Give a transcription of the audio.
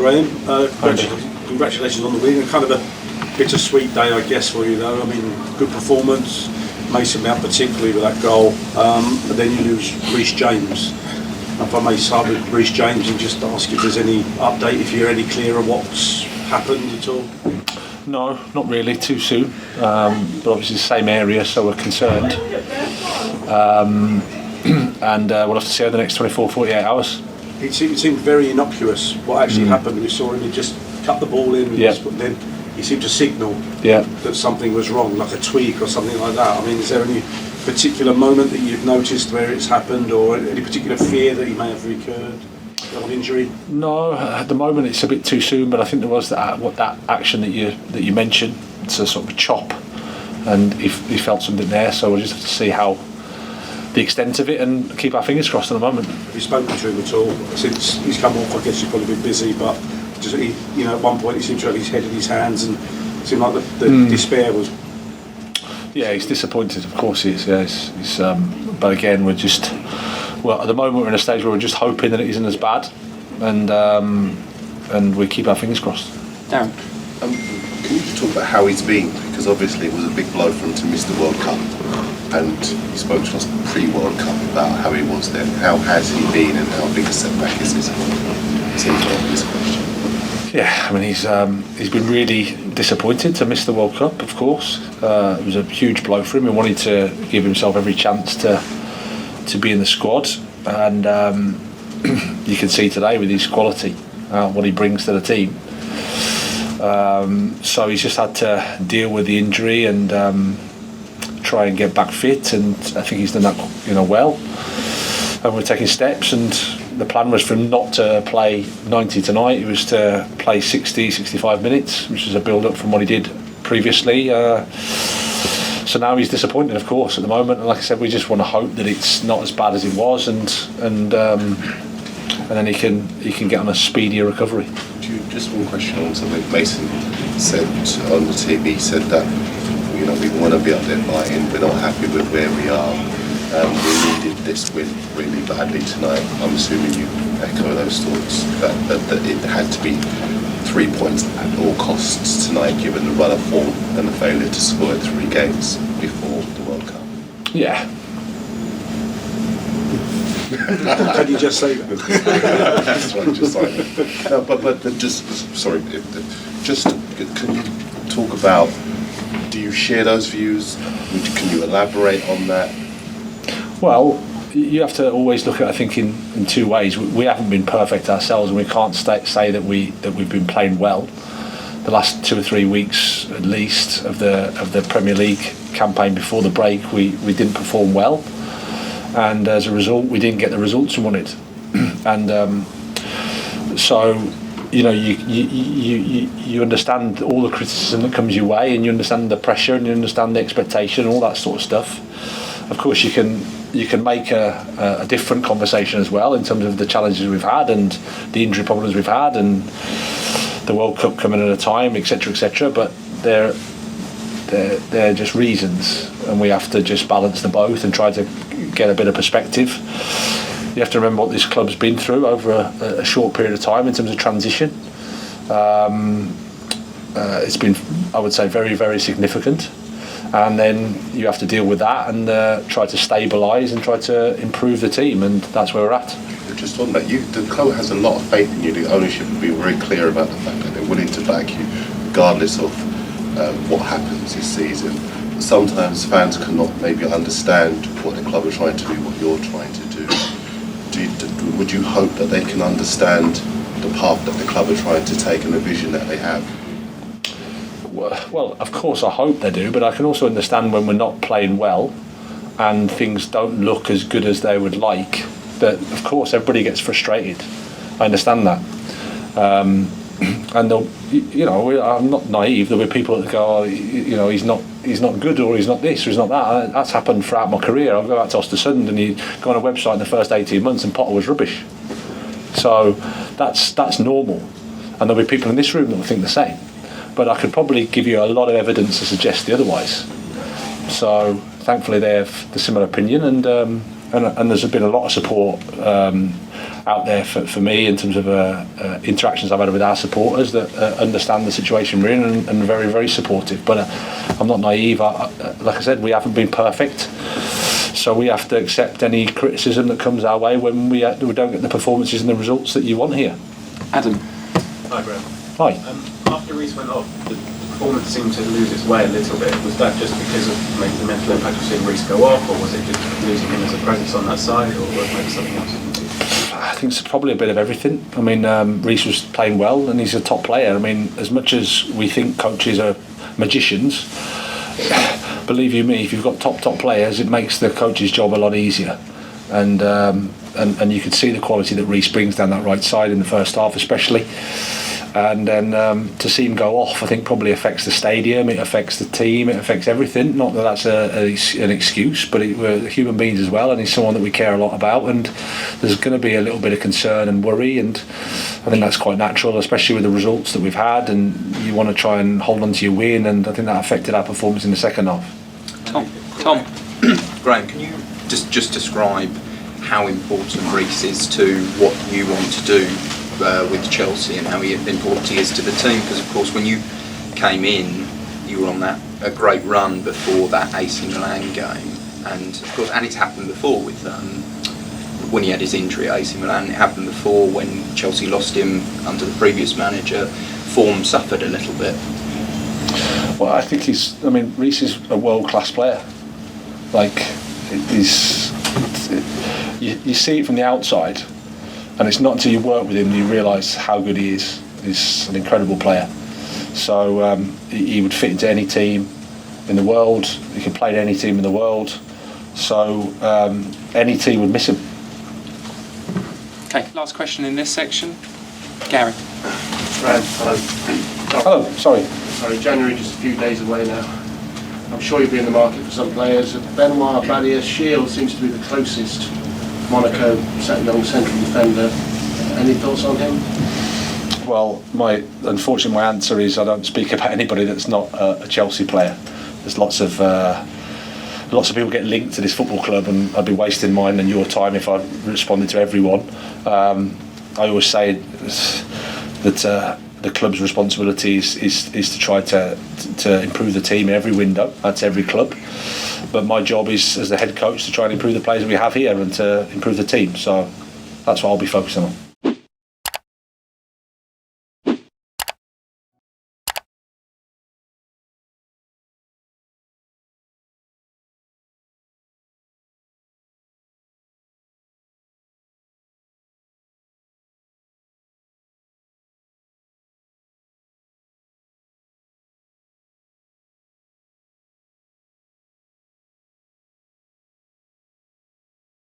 Graham. Congratulations on the win. Kind of a bittersweet day, I guess, for you, though. I mean, good performance. Mason Mount particularly with that goal. But then you lose Reece James. If I may start with Reece James and just ask if there's any update, if you're any clearer what's happened at all. No, not really, too soon. But obviously the same area, so we're concerned. And we'll have to see over the next 48 hours. It seemed very innocuous what actually happened. We saw him, he just cut the ball in, but then he seemed to signal that something was wrong, like a tweak or something like that. I mean, is there any particular moment that you've noticed where it's happened, or any particular fear that he may have recurred of injury? No, at the moment it's a bit too soon, but I think there was that action that you mentioned. It's a sort of a chop, and he felt something there, so we'll just have to see how the extent of it and keep our fingers crossed at the moment. Have you spoken to him at all since he's come off? I guess you've probably been busy, but just at one point he seemed to have his head in his hands and it seemed like the despair was. Yeah, he's disappointed, of course he is. Yeah, he's but again, at the moment we're in a stage where we're just hoping that it isn't as bad, and we keep our fingers crossed. Darren, can you just talk about how he's been? Because obviously it was a big blow for him to miss the World Cup, and he spoke to us pre-World Cup about how he was then. How has he been, and how big a setback is this? Seems an obvious question. Yeah, I mean he's been really disappointed to miss the World Cup. Of course, it was a huge blow for him. He wanted to give himself every chance to be in the squad, and you can see today with his quality what he brings to the team. So he's just had to deal with the injury and try and get back fit, and I think he's done that well. And we're taking steps, and the plan was for him not to play 90 tonight. It was to play 65 minutes, which was a build-up from what he did previously. So now he's disappointed, of course, at the moment. And like I said, we just want to hope that it's not as bad as it was, and then he can get on a speedier recovery. Just one question on something Mason said on the TV. He said that we want to be up there fighting. We're not happy with where we are. We needed this win really badly tonight. I'm assuming you echo those thoughts, that it had to be 3 points at all costs tonight, given the run of form and the failure to score in 3 games before the World Cup. Yeah. Can you just say that? No, but just sorry. Just can you talk about? Do you share those views? Can you elaborate on that? Well, you have to always look at, I think, in 2 ways. We haven't been perfect ourselves, and we can't say that we've been playing well. The last 2 or 3 weeks, at least, of the Premier League campaign before the break, we didn't perform well, and as a result, we didn't get the results we wanted. And so, you understand all the criticism that comes your way, and you understand the pressure, and you understand the expectation, and all that sort of stuff. Of course, you can make a different conversation as well in terms of the challenges we've had and the injury problems we've had and the World Cup coming at a time, etc. But they're just reasons, and we have to just balance the both and try to get a bit of perspective. You have to remember what this club's been through over a short period of time in terms of transition. It's been, I would say, very, very significant. And then you have to deal with that and try to stabilise and try to improve the team, and that's where we're at. Just on that, the club has a lot of faith in you. The ownership will be very clear about the fact that they're willing to back you regardless of what happens this season. Sometimes fans cannot maybe understand what the club are trying to do, what you're trying to do. Would you hope that they can understand the path that the club are trying to take and the vision that they have? Well, of course I hope they do, but I can also understand when we're not playing well and things don't look as good as they would like, that of course everybody gets frustrated. I understand that. And I'm not naive. There'll be people that go, he's not good, or he's not this, or he's not that. That's happened throughout my career. I'll go out to Ostersund and you go on a website in the first 18 months and Potter was rubbish. So that's normal, and there'll be people in this room that will think the same. But I could probably give you a lot of evidence to suggest the otherwise. So thankfully they have the similar opinion, and there's been a lot of support out there for me in terms of interactions I've had with our supporters that understand the situation we're in and are very, very supportive. But I'm not naive. Like I said, we haven't been perfect, so we have to accept any criticism that comes our way when we don't get the performances and the results that you want here. Adam. Hi, Graham. Hi. After Reece went off, the performance seemed to lose its way a little bit. Was that just because of maybe the mental impact of seeing Reece go off, or was it just losing him as a presence on that side, or was maybe something else? I think it's probably a bit of everything. I mean, Reece was playing well and he's a top player. I mean, as much as we think coaches are magicians, believe you me, if you've got top players, it makes the coach's job a lot easier. And you could see the quality that Reece brings down that right side in the first half especially. And then to see him go off, I think probably affects the stadium, it affects the team, it affects everything. Not that that's an excuse, but we're human beings as well, and he's someone that we care a lot about, and there's going to be a little bit of concern and worry, and I think that's quite natural, especially with the results that we've had, and you want to try and hold on to your win, and I think that affected our performance in the second half. Tom. Graham, can you just describe how important Reece is to what you want to do with Chelsea and how important he is to the team? Because of course when you came in you were on a great run before that AC Milan game, and of course, and it's happened before with when he had his injury at AC Milan. It happened before when Chelsea lost him under the previous manager. Form suffered a little bit. Well, I think Reece is a world-class player. Like, you see it from the outside, and it's not until you work with him you realise how good he is. He's an incredible player. So he would fit into any team in the world. He could play in any team in the world. So any team would miss him. Okay, last question in this section. Gary. Hello. Hello, sorry. Sorry, January just a few days away now. I'm sure you'll be in the market for some players. Benoit Badia Shield seems to be the closest Monaco young central defender. Any thoughts on him? Well, unfortunately my answer is I don't speak about anybody that's not a Chelsea player. There's lots of people get linked to this football club, and I'd be wasting mine and your time if I responded to everyone. I always say that the club's responsibility is to try to improve the team in every window. That's every club. But my job is, as the head coach, to try and improve the players we have here and to improve the team. So that's what I'll be focusing on.